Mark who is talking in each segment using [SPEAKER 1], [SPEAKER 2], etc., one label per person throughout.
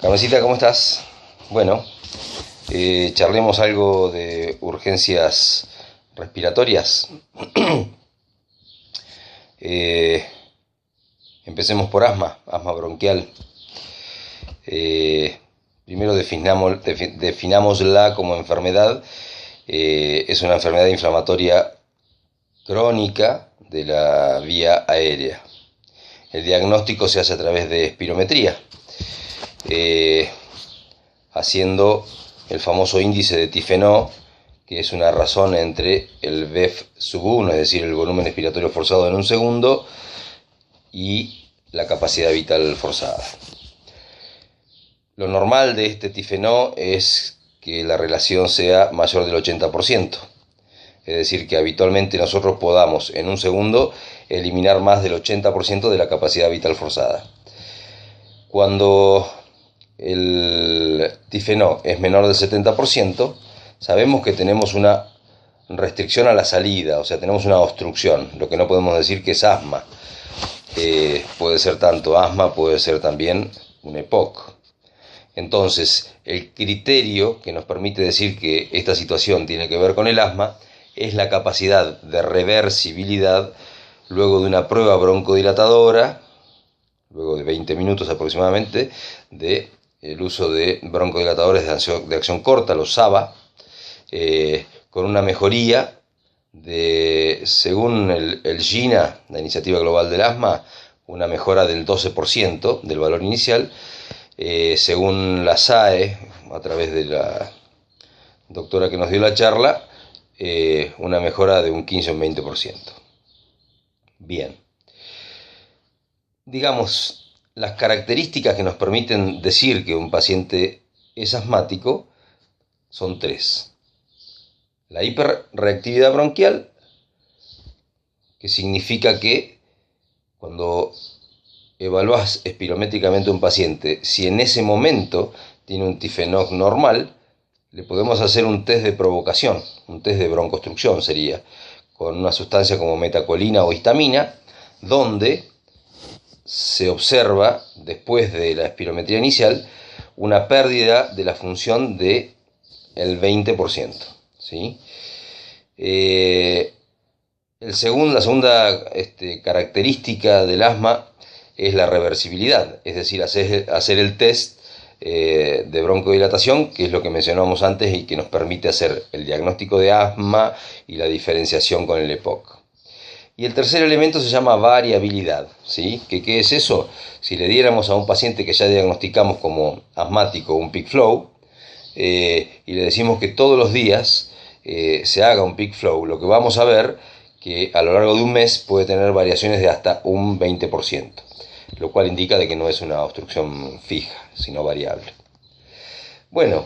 [SPEAKER 1] Carmencita, ¿cómo estás? Bueno, charlemos algo de urgencias respiratorias. Eh, Empecemos por asma bronquial. Eh, Primero definámosla como enfermedad. Es una enfermedad inflamatoria crónica de la vía aérea. El diagnóstico se hace a través de espirometría, haciendo el famoso índice de Tifenot, que es una razón entre el VEF sub 1, es decir, el volumen expiratorio forzado en un segundo, y la capacidad vital forzada. Lo normal de este Tifenot es que la relación sea mayor del 80%, es decir, que habitualmente nosotros podamos en un segundo eliminar más del 80% de la capacidad vital forzada. Cuando el Tifenot es menor del 70%, sabemos que tenemos una restricción a la salida, o sea, tenemos una obstrucción, lo que no podemos decir que es asma. Puede ser tanto asma, puede ser también un EPOC. Entonces, el criterio que nos permite decir que esta situación tiene que ver con el asma es la capacidad de reversibilidad luego de una prueba broncodilatadora, luego de 20 minutos aproximadamente, de el uso de broncodilatadores de acción corta, los SABA, con una mejoría de, según el GINA, la Iniciativa Global del Asma, una mejora del 12% del valor inicial, según la SAE, a través de la doctora que nos dio la charla, una mejora de un 15 o un 20%. Bien. Digamos, las características que nos permiten decir que un paciente es asmático son tres. La hiperreactividad bronquial, que significa que cuando evaluás espirométricamente a un paciente, si en ese momento tiene un Tifenot normal, le podemos hacer un test de provocación, un test de broncoobstrucción sería, con una sustancia como metacolina o histamina, donde se observa, después de la espirometría inicial, una pérdida de la función del 20%. ¿Sí? La segunda característica del asma es la reversibilidad, es decir, hacer el test de broncodilatación, que es lo que mencionamos antes y que nos permite hacer el diagnóstico de asma y la diferenciación con el EPOC. Y el tercer elemento se llama variabilidad, ¿sí? ¿Qué es eso? Si le diéramos a un paciente que ya diagnosticamos como asmático un peak flow, y le decimos que todos los días se haga un peak flow, lo que vamos a ver que a lo largo de un mes puede tener variaciones de hasta un 20%, lo cual indica de que no es una obstrucción fija, sino variable. Bueno,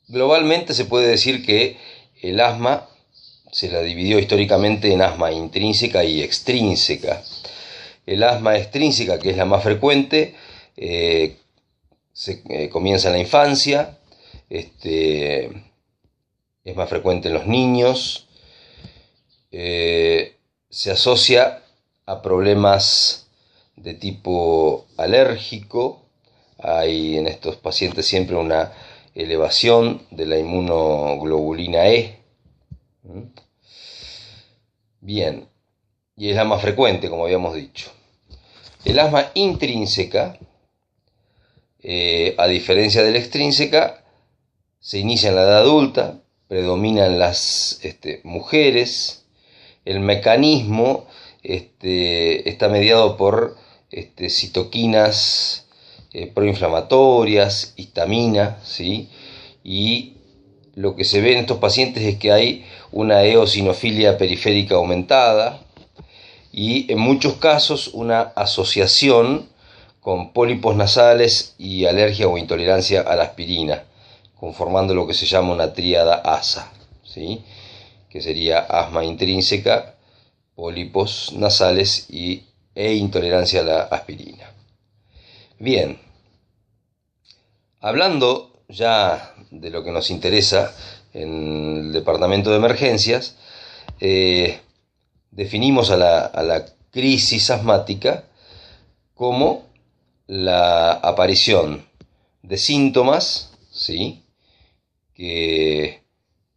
[SPEAKER 1] globalmente se puede decir que el asma se la dividió históricamente en asma intrínseca y extrínseca. El asma extrínseca, que es la más frecuente, comienza en la infancia, es más frecuente en los niños, se asocia a problemas de tipo alérgico. Hay en estos pacientes siempre una elevación de la inmunoglobulina E. Bien, y es la más frecuente, como habíamos dicho. El asma intrínseca, a diferencia de la extrínseca, se inicia en la edad adulta, predominan las mujeres. El mecanismo está mediado por citoquinas proinflamatorias, histamina, ¿sí? Y lo que se ve en estos pacientes es que hay una eosinofilia periférica aumentada y en muchos casos una asociación con pólipos nasales y alergia o intolerancia a la aspirina, conformando lo que se llama una tríada ASA, ¿sí? Que sería asma intrínseca, pólipos nasales e intolerancia a la aspirina. Bien, hablando ya de lo que nos interesa en el departamento de emergencias, definimos a la crisis asmática como la aparición de síntomas, ¿sí?, que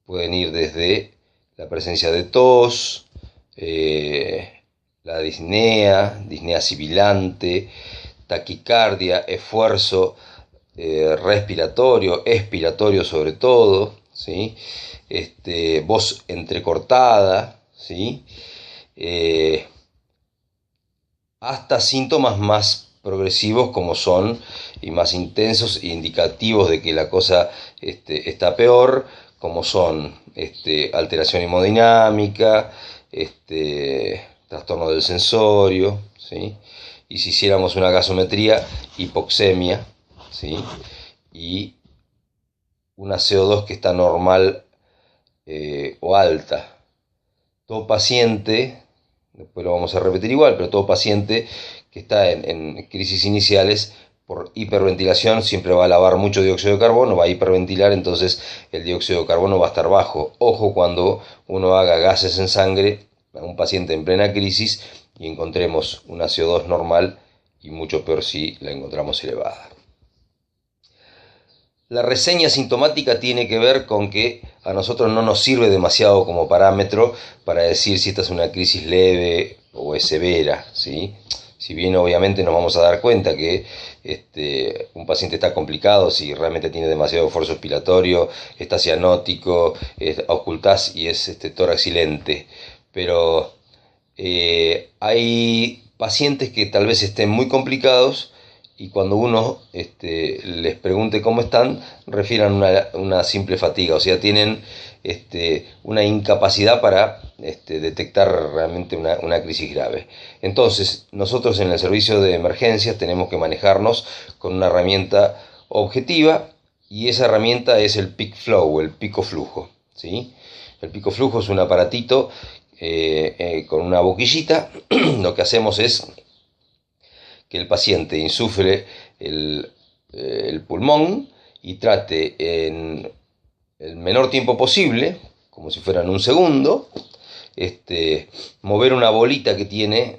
[SPEAKER 1] pueden ir desde la presencia de tos, la disnea sibilante, taquicardia, esfuerzo respiratorio, expiratorio sobre todo, ¿sí?, voz entrecortada, ¿sí?, hasta síntomas más progresivos como son y más intensos e indicativos de que la cosa está peor, como son alteración hemodinámica, trastorno del sensorio, ¿sí?, y si hiciéramos una gasometría, hipoxemia, ¿sí?, y una CO2 que está normal o alta. Todo paciente, después lo vamos a repetir igual, pero todo paciente que está en crisis iniciales por hiperventilación siempre va a lavar mucho dióxido de carbono, va a hiperventilar, entonces el dióxido de carbono va a estar bajo. Ojo cuando uno haga gases en sangre a un paciente en plena crisis y encontremos una CO2 normal, y mucho peor si la encontramos elevada. La reseña sintomática tiene que ver con que a nosotros no nos sirve demasiado como parámetro para decir si esta es una crisis leve o es severa, ¿sí? Si bien obviamente nos vamos a dar cuenta que un paciente está complicado si realmente tiene demasiado esfuerzo expiratorio, está cianótico, auscultás y es toraxilente, pero hay pacientes que tal vez estén muy complicados y cuando uno les pregunte cómo están, refieran una simple fatiga, o sea, tienen una incapacidad para detectar realmente una crisis grave. Entonces, nosotros en el servicio de emergencias tenemos que manejarnos con una herramienta objetiva, y esa herramienta es el peak flow, el pico flujo, ¿sí? El pico flujo es un aparatito con una boquillita. Lo que hacemos es que el paciente insufle el pulmón y trate en el menor tiempo posible, como si fuera en un segundo, mover una bolita que tiene,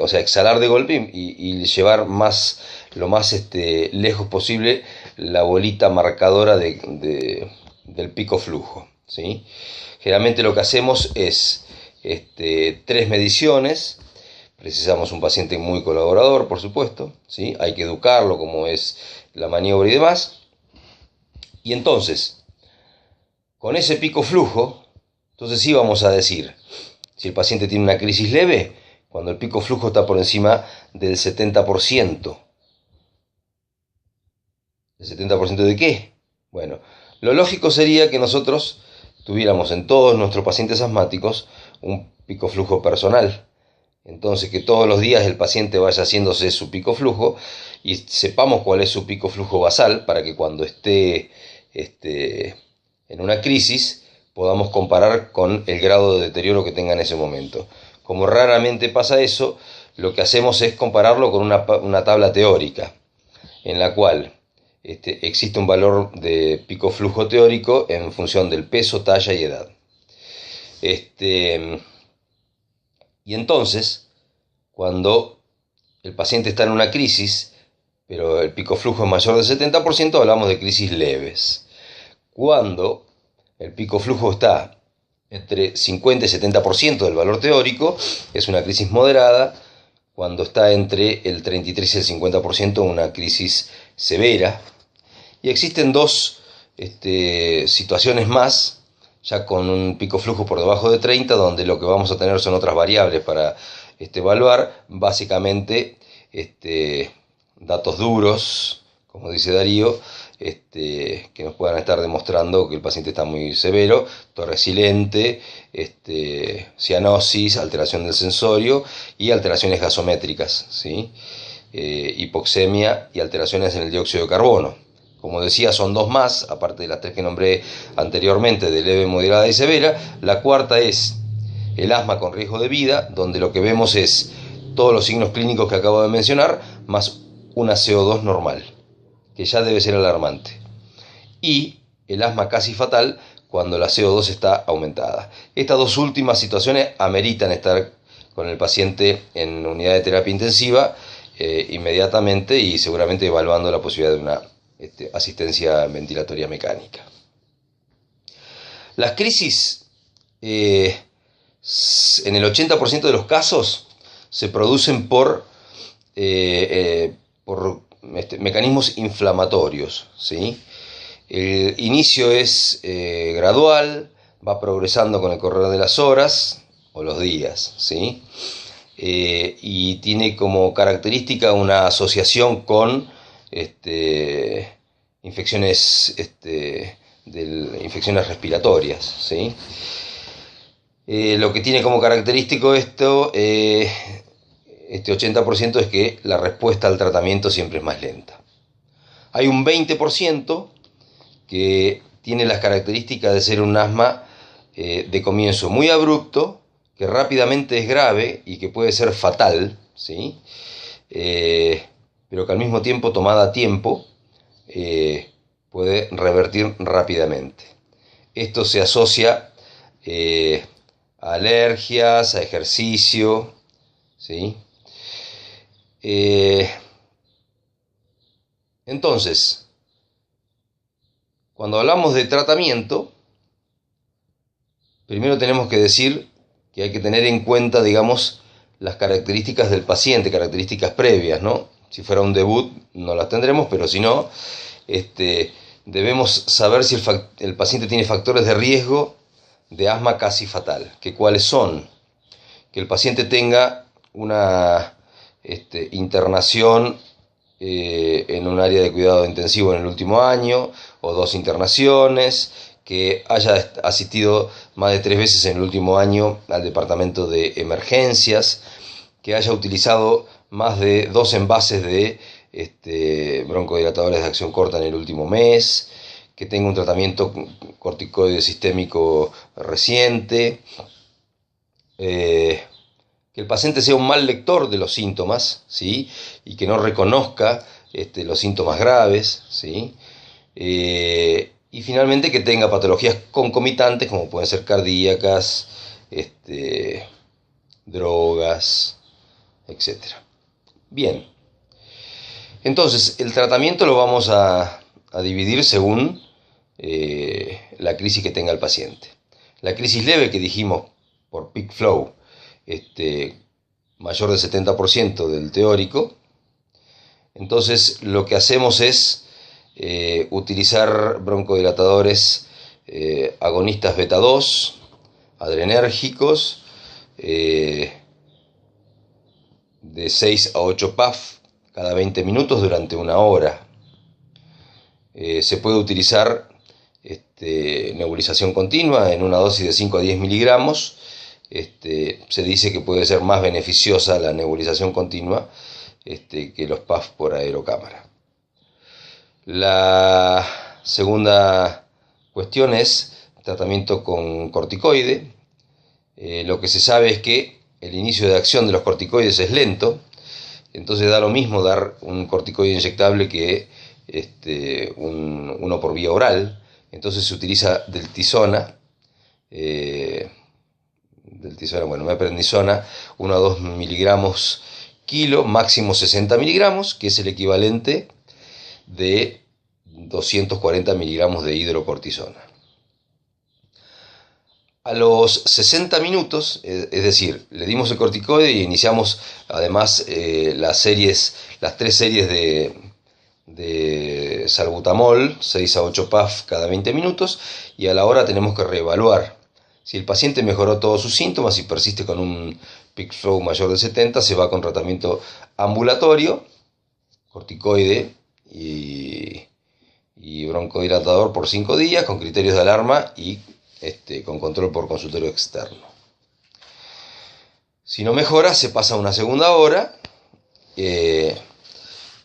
[SPEAKER 1] o sea, exhalar de golpe y llevar lo más lejos posible la bolita marcadora del pico flujo, ¿sí? Generalmente lo que hacemos es 3 mediciones. Precisamos un paciente muy colaborador, por supuesto, ¿sí? Hay que educarlo como es la maniobra y demás. Y entonces, con ese pico flujo, entonces sí vamos a decir si el paciente tiene una crisis leve cuando el pico flujo está por encima del 70%. ¿El 70% de qué? Bueno, lo lógico sería que nosotros tuviéramos en todos nuestros pacientes asmáticos un pico flujo personal. Entonces, que todos los días el paciente vaya haciéndose su pico flujo y sepamos cuál es su pico flujo basal, para que cuando esté en una crisis podamos comparar con el grado de deterioro que tenga en ese momento. Como raramente pasa eso, lo que hacemos es compararlo con una tabla teórica, en la cual existe un valor de pico flujo teórico en función del peso, talla y edad. Y entonces, cuando el paciente está en una crisis, pero el pico flujo es mayor del 70%, hablamos de crisis leves. Cuando el pico flujo está entre 50 y 70% del valor teórico, es una crisis moderada. Cuando está entre el 33 y el 50%, una crisis severa. Y existen dos situaciones más, ya con un pico flujo por debajo de 30, donde lo que vamos a tener son otras variables para evaluar, básicamente datos duros, como dice Darío, que nos puedan estar demostrando que el paciente está muy severo, torresilente, cianosis, alteración del sensorio y alteraciones gasométricas, ¿sí? Hipoxemia y alteraciones en el dióxido de carbono. Como decía, son 2 más, aparte de las 3 que nombré anteriormente, de leve, moderada y severa. La cuarta es el asma con riesgo de vida, donde lo que vemos es todos los signos clínicos que acabo de mencionar, más una CO2 normal, que ya debe ser alarmante. Y el asma casi fatal, cuando la CO2 está aumentada. Estas 2 últimas situaciones ameritan estar con el paciente en unidad de terapia intensiva inmediatamente y seguramente evaluando la posibilidad de una asistencia ventilatoria mecánica. Las crisis, en el 80% de los casos, se producen por mecanismos inflamatorios, ¿sí? El inicio es gradual, va progresando con el correr de las horas o los días, ¿sí? Y tiene como característica una asociación con infecciones, infecciones respiratorias, ¿sí? Lo que tiene como característico esto, este 80%, es que la respuesta al tratamiento siempre es más lenta. Hay un 20% que tiene las características de ser un asma de comienzo muy abrupto, que rápidamente es grave y que puede ser fatal, ¿sí? Pero que al mismo tiempo, tomada a tiempo, puede revertir rápidamente. Esto se asocia a alergias, a ejercicio, ¿sí? Entonces, cuando hablamos de tratamiento, primero tenemos que decir que hay que tener en cuenta, digamos, las características del paciente, características previas, ¿no? Si fuera un debut no las tendremos, pero si no, debemos saber si el paciente tiene factores de riesgo de asma casi fatal. ¿Que cuáles son? Que el paciente tenga una internación en un área de cuidado intensivo en el último año, o 2 internaciones, que haya asistido más de 3 veces en el último año al departamento de emergencias, que haya utilizado más de 2 envases de broncodilatadores de acción corta en el último mes, que tenga un tratamiento corticoide sistémico reciente, que el paciente sea un mal lector de los síntomas, ¿sí? Y que no reconozca los síntomas graves, ¿sí? Y finalmente que tenga patologías concomitantes, como pueden ser cardíacas, drogas, etc. Bien, entonces el tratamiento lo vamos a dividir según la crisis que tenga el paciente. La crisis leve, que dijimos por peak flow, mayor del 70% del teórico. Entonces lo que hacemos es utilizar broncodilatadores agonistas beta 2, adrenérgicos, de 6 a 8 PAF cada 20 minutos durante 1 hora. Se puede utilizar nebulización continua en una dosis de 5 a 10 miligramos. Se dice que puede ser más beneficiosa la nebulización continua que los PAF por aerocámara. La segunda cuestión es tratamiento con corticoide. Lo que se sabe es que el inicio de acción de los corticoides es lento, entonces da lo mismo dar un corticoide inyectable que uno por vía oral. Entonces se utiliza deltisona, meprednisona, 1 a 2 miligramos kilo, máximo 60 miligramos, que es el equivalente de 240 miligramos de hidrocortisona. A los 60 minutos, es decir, le dimos el corticoide y iniciamos además las 3 series de salbutamol, 6 a 8 PAF cada 20 minutos, y a la hora tenemos que reevaluar. Si el paciente mejoró todos sus síntomas y persiste con un peak flow mayor de 70, se va con tratamiento ambulatorio, corticoide y broncodilatador por 5 días, con criterios de alarma y con control por consultorio externo. Si no mejora, se pasa a una segunda hora,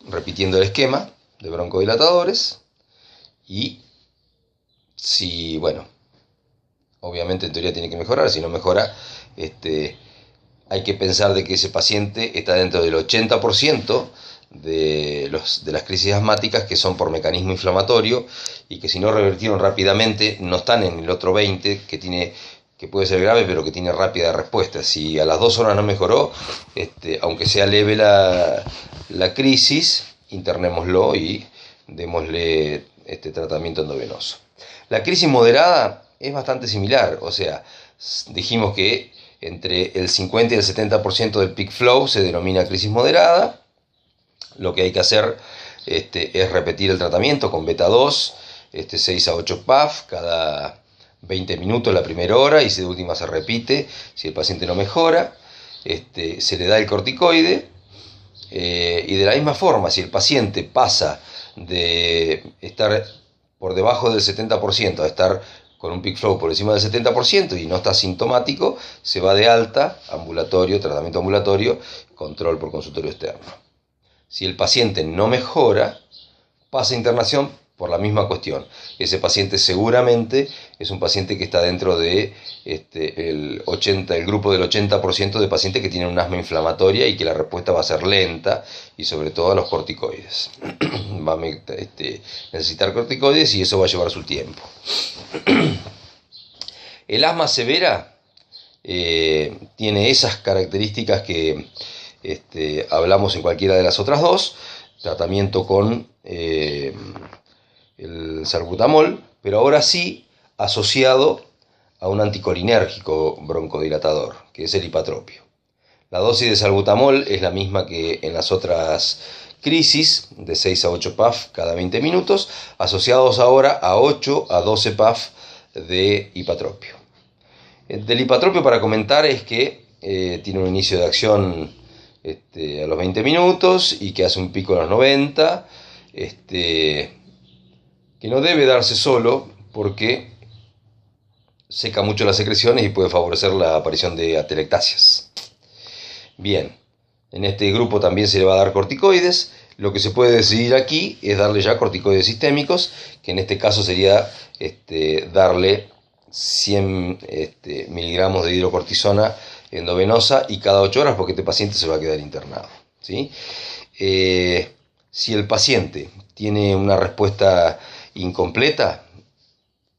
[SPEAKER 1] repitiendo el esquema de broncodilatadores, y si, obviamente en teoría tiene que mejorar. Si no mejora, hay que pensar de que ese paciente está dentro del 80% de las crisis asmáticas que son por mecanismo inflamatorio, y que si no revertieron rápidamente no están en el otro 20% que tiene que puede ser grave pero que tiene rápida respuesta. Si a las 2 horas no mejoró, aunque sea leve la crisis, internémoslo y démosle tratamiento endovenoso. La crisis moderada es bastante similar, o sea, dijimos que entre el 50 y el 70% del peak flow se denomina crisis moderada. Lo que hay que hacer es repetir el tratamiento con beta 2, 6 a 8 PAF cada 20 minutos la primera hora, y si de última se repite, si el paciente no mejora, se le da el corticoide, y de la misma forma, si el paciente pasa de estar por debajo del 70% a estar con un peak flow por encima del 70% y no está sintomático, se va de alta, ambulatorio, tratamiento ambulatorio, control por consultorio externo. Si el paciente no mejora, pasa a internación por la misma cuestión. Ese paciente seguramente es un paciente que está dentro de el grupo del 80% de pacientes que tienen un asma inflamatoria y que la respuesta va a ser lenta, y sobre todo a los corticoides. Va a necesitar corticoides y eso va a llevar su tiempo. El asma severa tiene esas características que hablamos en cualquiera de las otras dos: tratamiento con el salbutamol, pero ahora sí asociado a un anticolinérgico broncodilatador, que es el ipatropio. La dosis de salbutamol es la misma que en las otras crisis, de 6 a 8 PAF cada 20 minutos, asociados ahora a 8 a 12 PAF de ipatropio. Del ipatropio, para comentar, es que tiene un inicio de acción a los 20 minutos y que hace un pico a los 90, que no debe darse solo porque seca mucho las secreciones y puede favorecer la aparición de atelectasias. Bien, en este grupo también se le va a dar corticoides. Lo que se puede decidir aquí es darle ya corticoides sistémicos, que en este caso sería darle 100 miligramos de hidrocortisona endovenosa y cada 8 horas, porque este paciente se va a quedar internado, ¿sí? Si el paciente tiene una respuesta incompleta,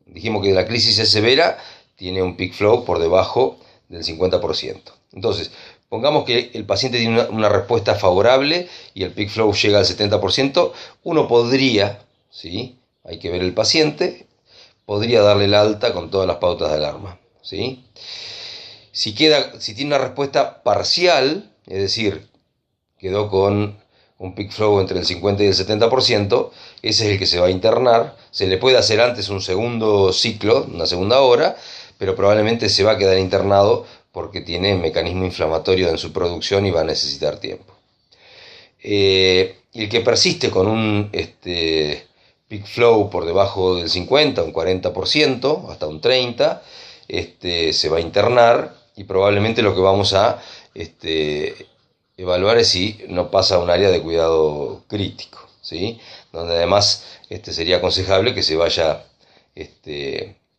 [SPEAKER 1] dijimos que la crisis es severa, tiene un peak flow por debajo del 50%. Entonces, pongamos que el paciente tiene una respuesta favorable y el peak flow llega al 70%, uno podría, ¿sí?, hay que ver el paciente, podría darle el alta con todas las pautas de alarma, ¿sí? Si tiene una respuesta parcial, es decir, quedó con un peak flow entre el 50 y el 70%, ese es el que se va a internar. Se le puede hacer antes un segundo ciclo, una segunda hora, pero probablemente se va a quedar internado porque tiene mecanismo inflamatorio en su producción y va a necesitar tiempo. El que persiste con un peak flow por debajo del 50, un 40%, hasta un 30%, se va a internar, y probablemente lo que vamos a evaluar es si no pasa a un área de cuidado crítico, ¿sí?, donde además sería aconsejable que se vaya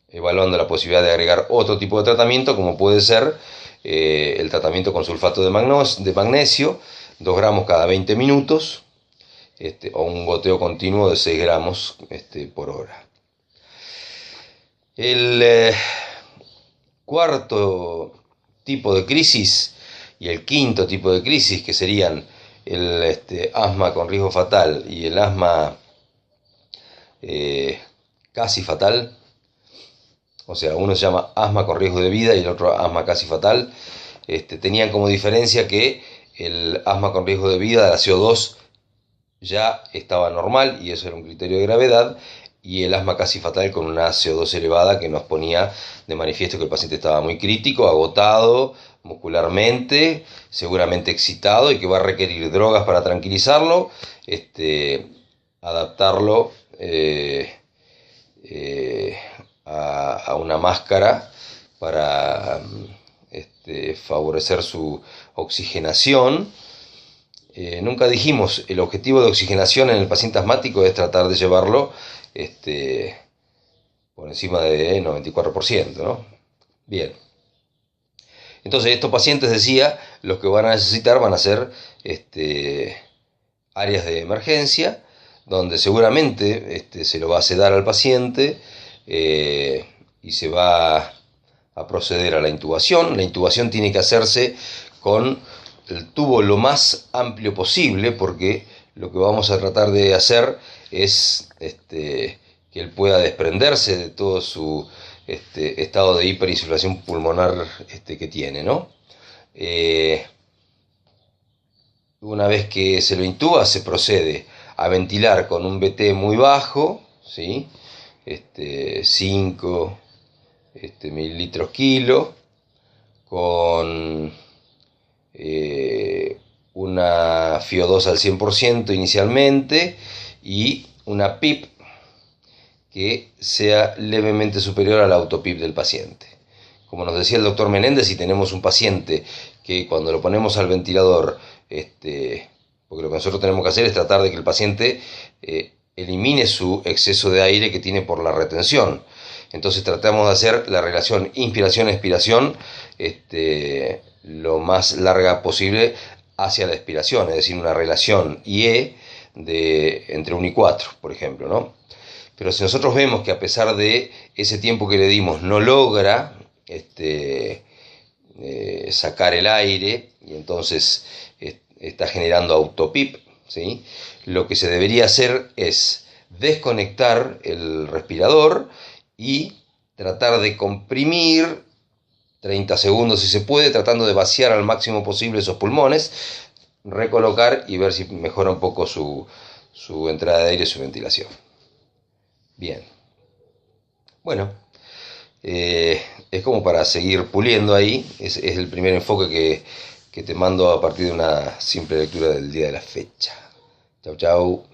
[SPEAKER 1] evaluando la posibilidad de agregar otro tipo de tratamiento, como puede ser el tratamiento con sulfato de magnesio, 2 gramos cada 20 minutos, o un goteo continuo de 6 gramos por hora. El cuarto tipo de crisis y el quinto tipo de crisis, que serían el asma con riesgo fatal y el asma casi fatal, o sea, uno se llama asma con riesgo de vida y el otro asma casi fatal, tenían como diferencia que el asma con riesgo de vida, la CO2 ya estaba normal y eso era un criterio de gravedad, y el asma casi fatal con una CO2 elevada, que nos ponía de manifiesto que el paciente estaba muy crítico, agotado muscularmente, seguramente excitado, y que va a requerir drogas para tranquilizarlo, adaptarlo a una máscara para favorecer su oxigenación. Nunca dijimos, el objetivo de oxigenación en el paciente asmático es tratar de llevarlo por encima de 94%, ¿no? Bien. Entonces, estos pacientes, decía, los que van a necesitar van a ser áreas de emergencia, donde seguramente se lo va a sedar al paciente y se va a proceder a la intubación. La intubación tiene que hacerse con el tubo lo más amplio posible, porque lo que vamos a tratar de hacer es que él pueda desprenderse de todo su estado de hiperinsuflación pulmonar que tiene, ¿no? Una vez que se lo intuba, se procede a ventilar con un VT muy bajo, ¿sí? 5 mililitros kilo, con una FiO2 al 100% inicialmente y una PIP que sea levemente superior al autopip del paciente. Como nos decía el doctor Menéndez, si tenemos un paciente que cuando lo ponemos al ventilador, porque lo que nosotros tenemos que hacer es tratar de que el paciente elimine su exceso de aire que tiene por la retención. Entonces tratamos de hacer la relación inspiración-expiración lo más larga posible hacia la expiración, es decir, una relación IE entre 1 y 4, por ejemplo, ¿no? Pero si nosotros vemos que a pesar de ese tiempo que le dimos no logra sacar el aire y entonces está generando autopip, ¿sí? Lo que se debería hacer es desconectar el respirador y tratar de comprimir 30 segundos si se puede, tratando de vaciar al máximo posible esos pulmones, recolocar y ver si mejora un poco su entrada de aire y su ventilación. Bien. Bueno, es como para seguir puliendo ahí. Es el primer enfoque que te mando a partir de una simple lectura del día de la fecha. Chau, chau.